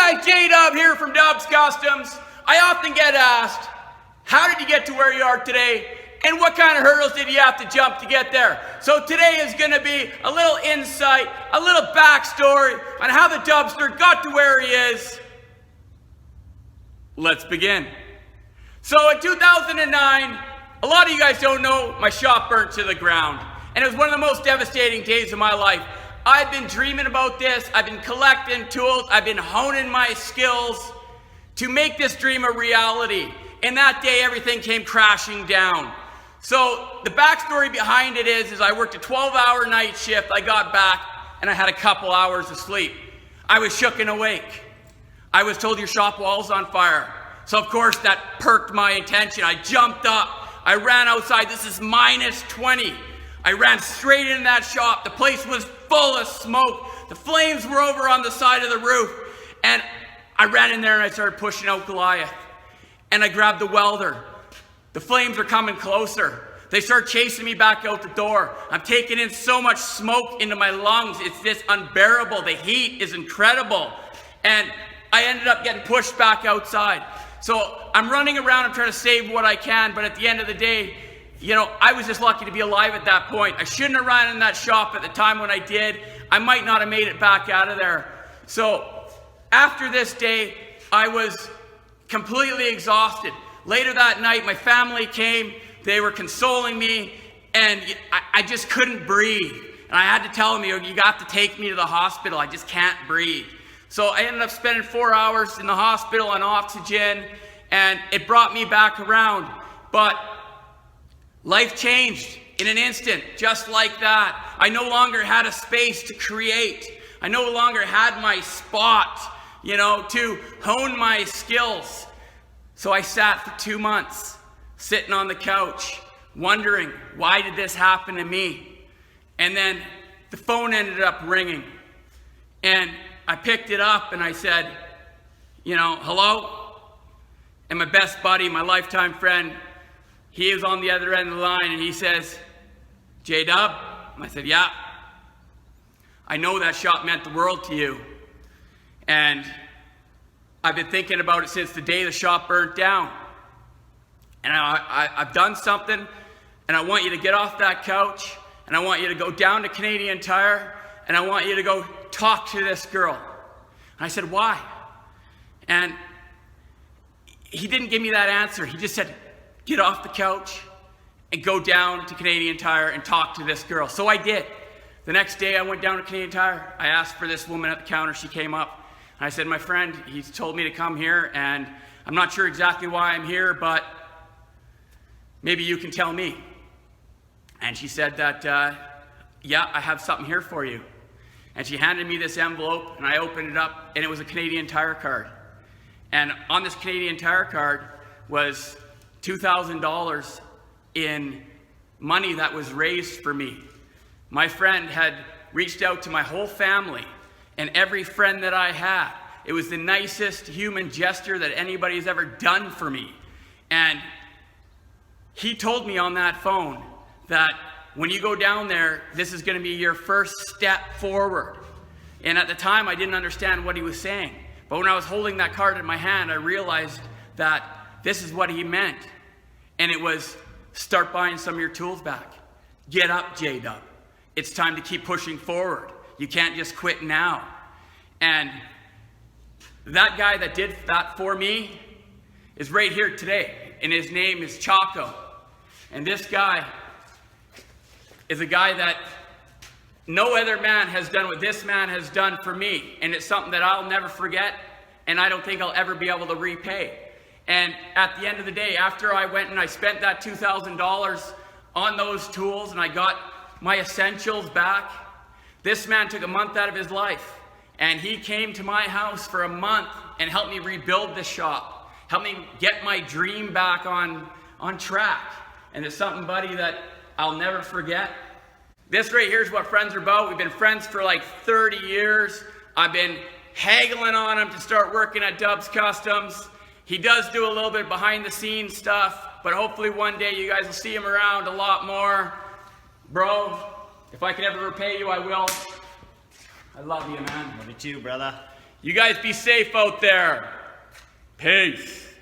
guys, J-Dub here from Dubs Customs. I often get asked, how did you get to where you are today? And what kind of hurdles did you have to jump to get there? So today is going to be a little insight, a little backstory on how the dubster got to where he is. Let's begin. So in 2009, a lot of you guys don't know, my shop burnt to the ground. And it was one of the most devastating days of my life. I've been dreaming about this. I've been collecting tools. I've been honing my skills to make this dream a reality. And that day, everything came crashing down. So the backstory behind it is I worked a 12-hour night shift. I got back and I had a couple hours of sleep. I was shook and awake. I was told your shop wall's on fire. So of course that perked my attention. I jumped up. I ran outside. This is minus 20. I ran straight into that shop. The place was full of smoke. The flames were over on the side of the roof. And I ran in there and I started pushing out Goliath. And I grabbed the welder. The flames are coming closer. They start chasing me back out the door. I'm taking in so much smoke into my lungs. It's just unbearable. The heat is incredible. And I ended up getting pushed back outside. So I'm running around. I'm trying to save what I can. But at the end of the day, I was just lucky to be alive at that point. I shouldn't have ran in that shop at the time when I did. I might not have made it back out of there. So after this day, I was completely exhausted. Later that night, my family came. They were consoling me, and I just couldn't breathe. And I had to tell them, you got to take me to the hospital. I just can't breathe. So I ended up spending 4 hours in the hospital on oxygen, and it brought me back around. But life changed in an instant, just like that. I no longer had a space to create. I no longer had my spot, to hone my skills. So I sat for 2 months, sitting on the couch, wondering, why did this happen to me? And then the phone ended up ringing. And I picked it up and I said, hello? And my best buddy, my lifetime friend, he was on the other end of the line and he says, J-Dub? I said, yeah. I know that shop meant the world to you. And I've been thinking about it since the day the shop burnt down. And I've done something, and I want you to get off that couch, and I want you to go down to Canadian Tire, and I want you to go talk to this girl. And I said, why? And he didn't give me that answer. He just said, get off the couch and go down to Canadian Tire and talk to this girl. So I did. The next day I went down to Canadian Tire. I asked for this woman at the counter. She came up. And I said, my friend, he's told me to come here, and I'm not sure exactly why I'm here, but maybe you can tell me. And she said that, yeah, I have something here for you. And she handed me this envelope, and I opened it up, and it was a Canadian Tire card. And on this Canadian Tire card was $2,000 in money that was raised for me. My friend had reached out to my whole family and every friend that I had. It was the nicest human gesture that anybody's ever done for me. And he told me on that phone that when you go down there, this is going to be your first step forward. And at the time, I didn't understand what he was saying. But when I was holding that card in my hand, I realized that this is what he meant. And it was, start buying some of your tools back. Get up, J-Dub. It's time to keep pushing forward. You can't just quit now. And that guy that did that for me is right here today. And his name is Chaco. And this guy is a guy that no other man has done what this man has done for me. And it's something that I'll never forget. And I don't think I'll ever be able to repay. And at the end of the day, after I went and I spent that $2,000 on those tools and I got my essentials back, this man took a month out of his life, and he came to my house for a month and helped me rebuild the shop, helped me get my dream back on track. And it's something, buddy, that I'll never forget. This right here is what friends are about. We've been friends for like 30 years. I've been haggling on him to start working at Dubs Customs. He does do a little bit behind the scenes stuff, but hopefully one day you guys will see him around a lot more. Bro, if I can ever repay you, I will. I love you, man. Love you too, brother. You guys be safe out there. Peace.